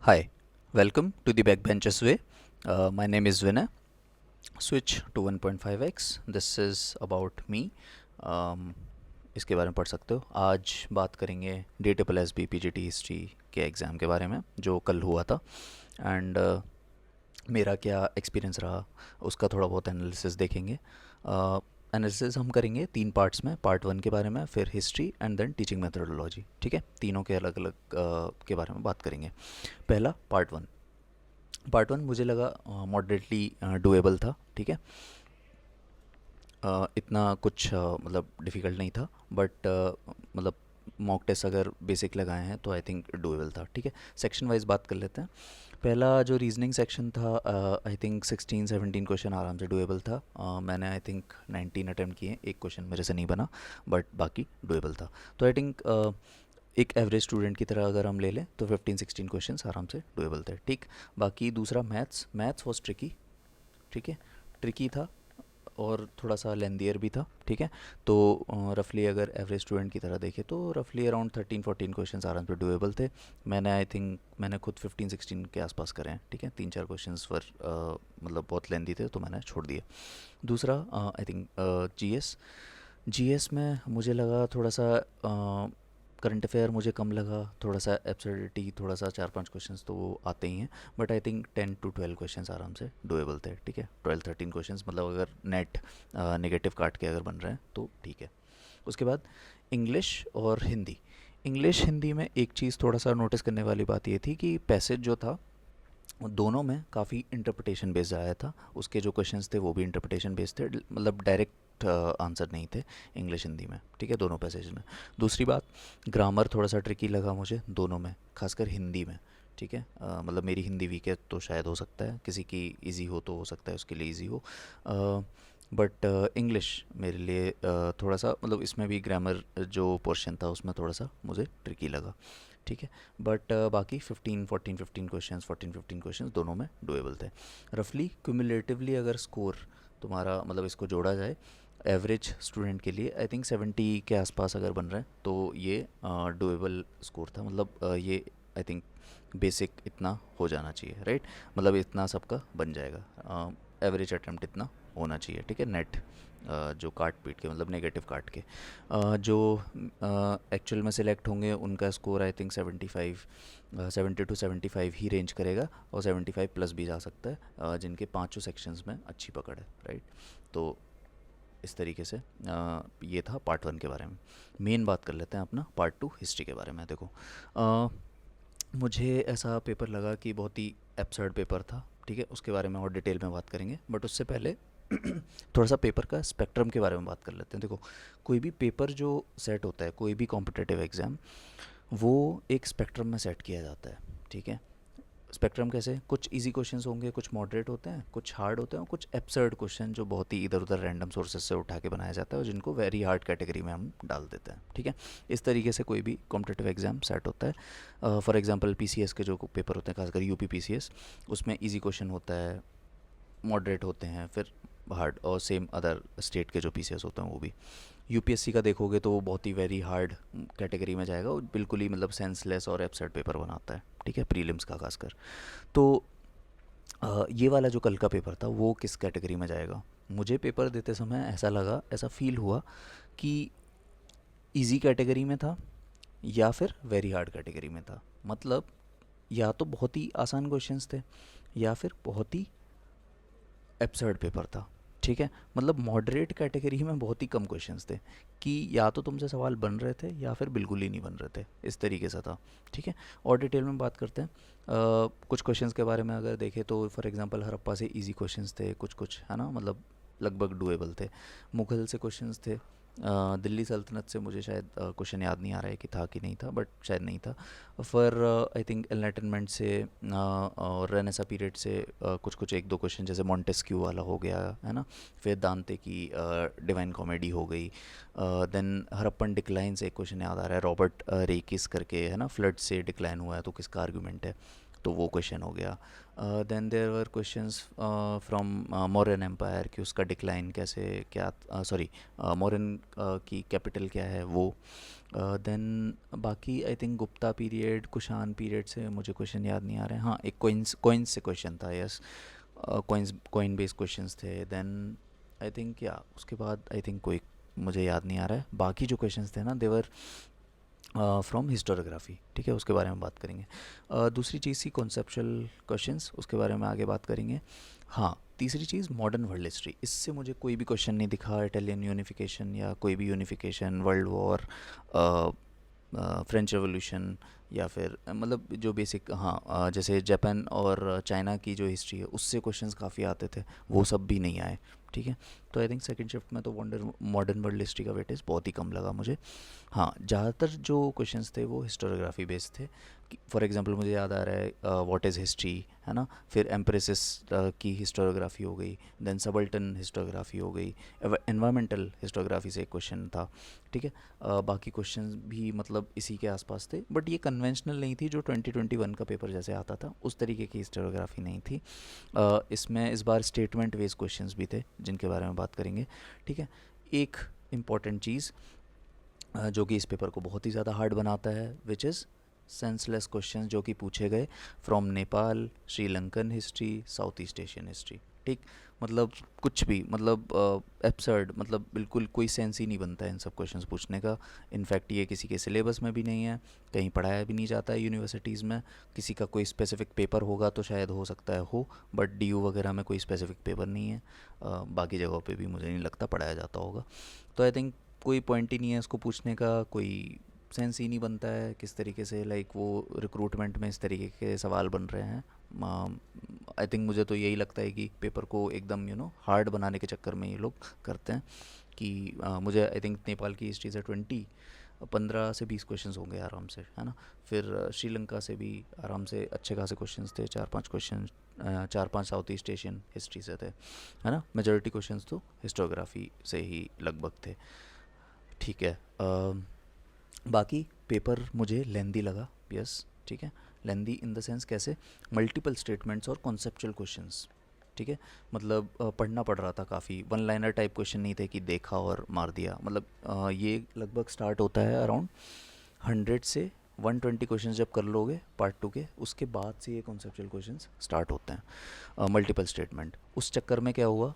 Hi, welcome to the Backbenchers Way. My name is Vinay. Switch to 1.5x. This is about me. Um, इसके बारे में पढ़ सकते हो. आज बात करेंगे DSSB PGT हिस्ट्री के एग्ज़ाम के बारे में जो कल हुआ था एंड मेरा क्या एक्सपीरियंस रहा उसका थोड़ा बहुत एनालिसिस देखेंगे. एनालिसिस हम करेंगे तीन पार्ट्स में. पार्ट वन के बारे में, फिर history and then teaching methodology. ठीक है, तीनों के अलग अलग के बारे में बात करेंगे. पहला पार्ट वन मुझे लगा मॉडरेटली डुएबल था. ठीक है, इतना कुछ मतलब डिफ़िकल्ट नहीं था, बट मतलब मॉक टेस्ट अगर बेसिक लगाए हैं तो आई थिंक डुएबल था. ठीक है, सेक्शन वाइज बात कर लेते हैं. पहला जो रीजनिंग सेक्शन था, आई थिंक 16-17 क्वेश्चन आराम से डुएबल था. मैंने आई थिंक 19 अटैम्प्ट किए, एक क्वेश्चन मेरे से नहीं बना, बट बाकी डुएबल था. तो आई थिंक एक एवरेज स्टूडेंट की तरह अगर हम ले लें तो 15-16 क्वेश्चंस आराम से डुएबल थे. ठीक, बाकी दूसरा मैथ्स वॉज ट्रिकी. ठीक है, ट्रिकी था और थोड़ा सा लेंदियर भी था. ठीक है, तो रफली अगर एवरेज स्टूडेंट की तरह देखें तो रफली अराउंड 13-14 क्वेश्चंस आराम से डुएबल थे. मैंने आई थिंक मैंने खुद 15-16 के आसपास करे हैं. ठीक है, 3-4 क्वेश्चंस पर मतलब बहुत लेंदी थे तो मैंने छोड़ दिया. दूसरा आई थिंक जीएस में मुझे लगा थोड़ा सा करंट अफेयर मुझे कम लगा, थोड़ा सा एब्सर्डिटी, थोड़ा सा 4-5 क्वेश्चंस तो वो आते ही हैं, but I think 10 to 12 questions आराम से डुएबल थे. ठीक है, 12-13 क्वेश्चंस मतलब अगर नेट नेगेटिव काट के अगर बन रहे हैं तो ठीक है. उसके बाद इंग्लिश हिंदी में एक चीज़ थोड़ा सा नोटिस करने वाली बात ये थी कि पैसेज जो था दोनों में काफ़ी इंटरप्रिटेशन बेस्ड आया था. उसके जो क्वेश्चंस थे वो भी इंटरप्रिटेशन बेस्ड थे, मतलब डायरेक्ट आंसर नहीं थे इंग्लिश हिंदी में. ठीक है, दोनों पैसेज में. दूसरी बात, ग्रामर थोड़ा सा ट्रिकी लगा मुझे दोनों में, खासकर हिंदी में. ठीक है, मतलब मेरी हिंदी वीक है तो शायद हो सकता है किसी की इजी हो, तो हो सकता है उसके लिए इजी हो, बट इंग्लिश मेरे लिए थोड़ा सा मतलब इसमें भी ग्रामर जो पोर्शन था उसमें थोड़ा सा मुझे ट्रिकी लगा. ठीक है, बट बाकी 15 क्वेश्चंस दोनों में डुएबल थे. रफली क्यूमुलेटिवली अगर स्कोर तुम्हारा मतलब इसको जोड़ा जाए एवरेज स्टूडेंट के लिए, आई थिंक 70 के आसपास अगर बन रहा है तो ये डुएबल स्कोर था. मतलब ये आई थिंक बेसिक इतना हो जाना चाहिए, राइट. मतलब इतना सबका बन जाएगा, एवरेज अटेम्प्ट इतना होना चाहिए. ठीक है, नेट जो काट पीट के मतलब नेगेटिव काट के जो एक्चुअल में सिलेक्ट होंगे उनका score I think 70 to 75 he range करेगा, और 75 प्लस भी जा सकता है जिनके पांचों सेक्शंस में अच्छी पकड़ है, राइट. तो इस तरीके से ये था पार्ट वन के बारे में. मेन बात कर लेते हैं अपना पार्ट टू हिस्ट्री के बारे में. देखो, मुझे ऐसा पेपर लगा कि बहुत ही एब्सर्ड पेपर था. ठीक है, उसके बारे में और डिटेल में बात करेंगे, बट उससे पहले थोड़ा सा पेपर का स्पेक्ट्रम के बारे में बात कर लेते हैं. देखो, कोई भी पेपर जो सेट होता है, कोई भी कॉम्पिटिटिव एग्ज़ाम, वो एक स्पेक्ट्रम में सेट किया जाता है. ठीक है, स्पेक्ट्रम कैसे, कुछ इजी क्वेश्चंस होंगे, कुछ मॉडरेट होते हैं, कुछ हार्ड होते हैं, और कुछ एब्सर्ड क्वेश्चन जो बहुत ही इधर उधर रैंडम सोर्सेज से उठा के बनाया जाता है और जिनको वेरी हार्ड कैटेगरी में हम डाल देते हैं. ठीक है, इस तरीके से कोई भी कॉम्पिटिटिव एग्जाम सेट होता है. फॉर एग्जांपल पीसीएस के जो पेपर होते हैं, खासकर यूपी पीसीएस, उसमें इजी क्वेश्चन होता है, मॉडरेट होते हैं, फिर हार्ड, और सेम अदर स्टेट के जो पीसीएस होते हैं वो भी. यूपीएससी का देखोगे तो वो बहुत ही वेरी हार्ड कैटेगरी में जाएगा, वो बिल्कुल ही मतलब सेंसलेस और एब्सर्ड पेपर बनाता है. ठीक है, प्रीलिम्स का खासकर. तो ये वाला जो कल का पेपर था वो किस कैटेगरी में जाएगा. मुझे पेपर देते समय ऐसा लगा, ऐसा फील हुआ कि इजी कैटेगरी में था या फिर वेरी हार्ड कैटेगरी में था. मतलब या तो बहुत ही आसान क्वेश्चंस थे या फिर बहुत ही एब्सर्ड पेपर था. ठीक है, मतलब मॉडरेट कैटेगरी में बहुत ही कम क्वेश्चंस थे कि या तो तुमसे सवाल बन रहे थे या फिर बिल्कुल ही नहीं बन रहे थे, इस तरीके से था. ठीक है, और डिटेल में बात करते हैं. कुछ क्वेश्चंस के बारे में अगर देखें तो फॉर एग्जांपल हड़प्पा से इजी क्वेश्चंस थे, कुछ कुछ है ना, मतलब लगभग डुएबल थे. मुगल से क्वेश्चंस थे. दिल्ली सल्तनत से मुझे शायद क्वेश्चन याद नहीं आ रहा है कि था कि नहीं था, बट शायद नहीं था. फिर आई थिंक एनलाइटनमेंट से और रेनेसा पीरियड से कुछ कुछ एक दो क्वेश्चन, जैसे मॉन्टेस्क्यू वाला हो गया है ना, फिर दांते की डिवाइन कॉमेडी हो गई. देन हड़प्पन डिक्लाइन से एक क्वेश्चन याद आ रहा है, रॉबर्ट रेकिस करके, है ना, फ्लड से डिक्लाइन हुआ है तो किसका आर्गूमेंट है. तो वो क्वेश्चन हो गया। Then there were questions from Mauryan empire कि उसका डिक्लाइन कैसे, क्या, सॉरी, मौर्यन की कैपिटल क्या है वो। देन बाकी I think Gupta period, Kushan period से मुझे क्वेश्चन याद नहीं आ रहे हैं। हाँ, एक कोइंस से क्वेश्चन था, यस, कॉइन बेस्ड क्वेश्चंस थे। देन आई थिंक या उसके बाद आई थिंक कोई मुझे याद नहीं आ रहा है। बाकी जो क्वेश्चंस थे ना देवर फ्रॉम हिस्टोरियोग्राफी, ठीक है, उसके बारे में बात करेंगे। दूसरी चीज़ थी कॉन्सेप्चुअल क्वेश्चंस, उसके बारे में आगे बात करेंगे। हाँ, तीसरी चीज़ मॉडर्न वर्ल्ड हिस्ट्री। इससे मुझे कोई भी क्वेश्चन नहीं दिखा, इटालियन यूनिफिकेशन या कोई भी unification, world war, French revolution, या फिर मतलब जो बेसिक, हाँ, जैसे जापान और चाइना की जो हिस्ट्री है उससे क्वेश्चंस काफ़ी आते थे, वो सब भी नहीं आए, ठीक है। तो आई थिंक सेकंड शिफ्ट में तो मॉडर्न वर्ल्ड हिस्ट्री का वेटेज बहुत ही कम लगा मुझे। हाँ, ज़्यादातर जो क्वेश्चंस थे वो हिस्टोरियोग्राफी बेस्ड थे। फॉर एग्जांपल मुझे याद आ रहा है व्हाट इज़ हिस्ट्री, है ना, फिर एम्प्रेसिस की हिस्टोरियोग्राफी हो गई, देन सबल्टन हिस्टोरियोग्राफी हो गई, एनवायरमेंटल हिस्टोरियोग्राफी से एक क्वेश्चन था, ठीक है। बाकी क्वेश्चंस भी मतलब इसी के आसपास थे, बट ये कन्वेंशनल नहीं थी जो 2021 का पेपर जैसे आता था उस तरीके की हिस्टोरियोग्राफी नहीं थी। इसमें इस बार स्टेटमेंट बेस्ड क्वेश्चंस भी थे जिनके बारे में बात करेंगे, ठीक है। एक इम्पॉर्टेंट चीज़ जो कि इस पेपर को बहुत ही ज़्यादा हार्ड बनाता है, विच इज़ सेंसलेस क्वेश्चंस जो कि पूछे गए from Nepal, Sri Lankan history, south east Asian history, ठीक। मतलब कुछ भी, मतलब एब्सर्ड, मतलब बिल्कुल कोई सेंस ही नहीं बनता है इन सब क्वेश्चंस पूछने का। इनफैक्ट ये किसी के सिलेबस में भी नहीं है, कहीं पढ़ाया भी नहीं जाता है यूनिवर्सिटीज़ में। किसी का कोई स्पेसिफिक पेपर होगा तो शायद हो सकता है हो, बट डीयू वगैरह में कोई स्पेसिफिक पेपर नहीं है। बाकी जगहों पे भी मुझे नहीं लगता पढ़ाया जाता होगा। तो आई थिंक कोई पॉइंट ही नहीं है इसको पूछने का, कोई सेंस ही नहीं बनता है किस तरीके से लाइक वो रिक्रूटमेंट में इस तरीके के सवाल बन रहे हैं। आई थिंक मुझे तो यही लगता है कि पेपर को एकदम हार्ड बनाने के चक्कर में ये लोग करते हैं कि मुझे आई थिंक नेपाल की हिस्ट्री से 15 से 20 क्वेश्चंस होंगे आराम से, है ना। फिर श्रीलंका से भी आराम से अच्छे खासे क्वेश्चंस थे, 4-5 question, 4-5 south east Asian history से थे, है ना। मेजॉरिटी क्वेश्चंस तो हिस्टोग्राफी से ही लगभग थे, ठीक है। बाकी पेपर मुझे लेंदी लगा, यस, ठीक है। लेंदी इन द सेंस कैसे, मल्टीपल स्टेटमेंट्स और कॉन्सेप्चुअल क्वेश्चंस, ठीक है। मतलब पढ़ना पड़ रहा था काफ़ी, वन लाइनर टाइप क्वेश्चन नहीं थे कि देखा और मार दिया। मतलब ये लगभग स्टार्ट होता है अराउंड 100 से 120 क्वेश्चन जब कर लोगे पार्ट 2 के, उसके बाद से ये कॉन्सेप्चुअल क्वेश्चंस स्टार्ट होते हैं, मल्टीपल स्टेटमेंट। उस चक्कर में क्या हुआ,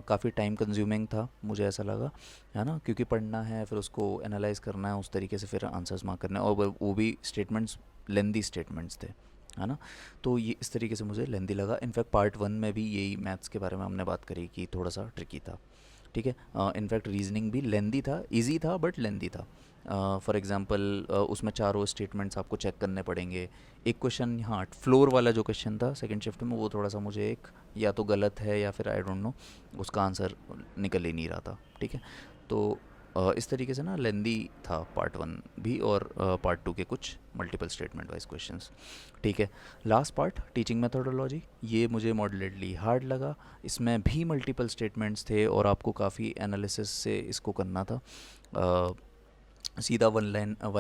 काफ़ी टाइम कंज्यूमिंग था मुझे ऐसा लगा, है ना, क्योंकि पढ़ना है फिर उसको एनालाइज करना है उस तरीके से, फिर आंसर्स मार्क करना है, और वो भी स्टेटमेंट्स लेंदी स्टेटमेंट्स थे, है ना। तो ये इस तरीके से मुझे लेंदी लगा। इनफैक्ट पार्ट 1 में भी यही मैथ्स के बारे में हमने बात करी कि थोड़ा सा ट्रिकी था, ठीक है। इनफैक्ट रीजनिंग भी लेंदी था, इजी था बट लेंदी था। फॉर एग्जांपल उसमें चारों स्टेटमेंट्स आपको चेक करने पड़ेंगे। एक क्वेश्चन, हाँ, फ्लोर वाला जो क्वेश्चन था सेकंड शिफ्ट में, वो थोड़ा सा मुझे एक या तो गलत है या फिर आई डोंट नो, उसका आंसर निकल ही नहीं रहा था, ठीक है। तो इस तरीके से ना लेंदी था पार्ट 1 भी, और पार्ट 2 के कुछ मल्टीपल स्टेटमेंट वाइज क्वेश्चंस, ठीक है। लास्ट पार्ट टीचिंग मेथोडोलॉजी, ये मुझे मॉडरेटली हार्ड लगा। इसमें भी मल्टीपल स्टेटमेंट्स थे और आपको काफ़ी एनालिसिस से इसको करना था। सीधा वन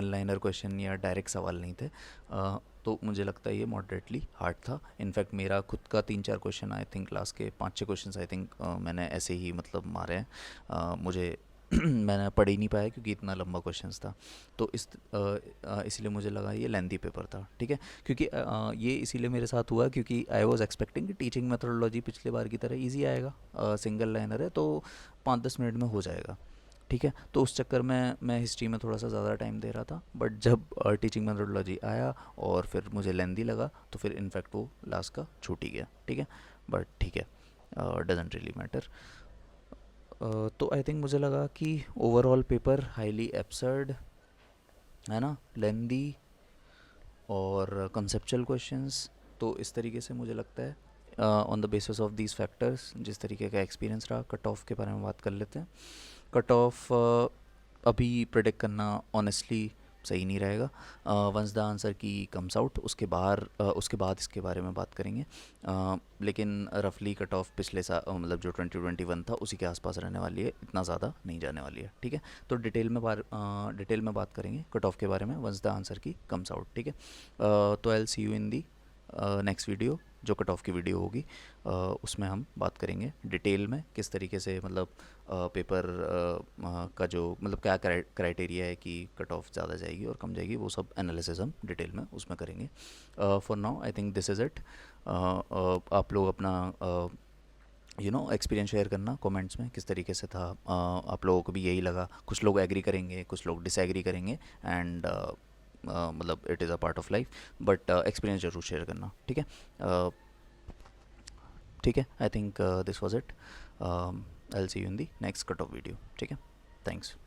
लाइनर क्वेश्चन या डायरेक्ट सवाल नहीं थे। तो मुझे लगता है ये मॉडरेटली हार्ड था। इनफैक्ट मेरा खुद का 3-4 क्वेश्चन, आई थिंक क्लास के 5-6 क्वेश्चन आई थिंक मैंने ऐसे ही मतलब मारे हैं। मुझे मैंने पढ़ ही नहीं पाया क्योंकि इतना लंबा क्वेश्चंस था। तो इसीलिए मुझे लगा ये लेंदी पेपर था, ठीक है। क्योंकि ये इसीलिए मेरे साथ हुआ क्योंकि आई वाज एक्सपेक्टिंग कि टीचिंग मेथोडोलॉजी पिछले बार की तरह इजी आएगा, सिंगल लाइनर है तो 5-10 मिनट में हो जाएगा, ठीक है। तो उस चक्कर में मैं हिस्ट्री में थोड़ा सा ज़्यादा टाइम दे रहा था, बट जब टीचिंग मेथोडोलॉजी आया और फिर मुझे लेंदी लगा तो फिर इनफैक्ट वो लास्ट का छूट ही गया, ठीक है। बट ठीक है, डजेंट रियली मैटर। तो आई थिंक मुझे लगा कि ओवरऑल पेपर हाईली एब्सर्ड, है ना, लेंदी और कंसेप्चुअल क्वेश्चंस। तो इस तरीके से मुझे लगता है on the basis of these factors, जिस तरीके का एक्सपीरियंस रहा, कट ऑफ के बारे में बात कर लेते हैं। कट ऑफ अभी प्रेडिक्ट करना ऑनेस्टली सही नहीं रहेगा। वंस द आंसर की कम्स आउट उसके बाद इसके बारे में बात करेंगे। लेकिन रफली कट ऑफ पिछले साल मतलब जो 2021 था उसी के आसपास रहने वाली है, इतना ज़्यादा नहीं जाने वाली है, ठीक है। तो डिटेल में बात करेंगे कट ऑफ के बारे में वंस द आंसर की कम्स आउट, ठीक है। तो I will see you in the next video जो कट ऑफ की वीडियो होगी उसमें हम बात करेंगे डिटेल में किस तरीके से मतलब पेपर का जो मतलब क्या क्राइटेरिया है कि कट ऑफ ज़्यादा जाएगी और कम जाएगी, वो सब एनालिसिस हम डिटेल में उसमें करेंगे. For now I think this is it. आप लोग अपना एक्सपीरियंस शेयर करना कमेंट्स में किस तरीके से था. आप लोगों को भी यही लगा, कुछ लोग एग्री करेंगे, कुछ लोग डिसएग्री करेंगे, एंड मतलब it is a part of life, but experience जरूर शेयर करना. ठीक है. ठीक है. I think this was it. I will see you in the next cut off video. ठीक है. थैंक्स.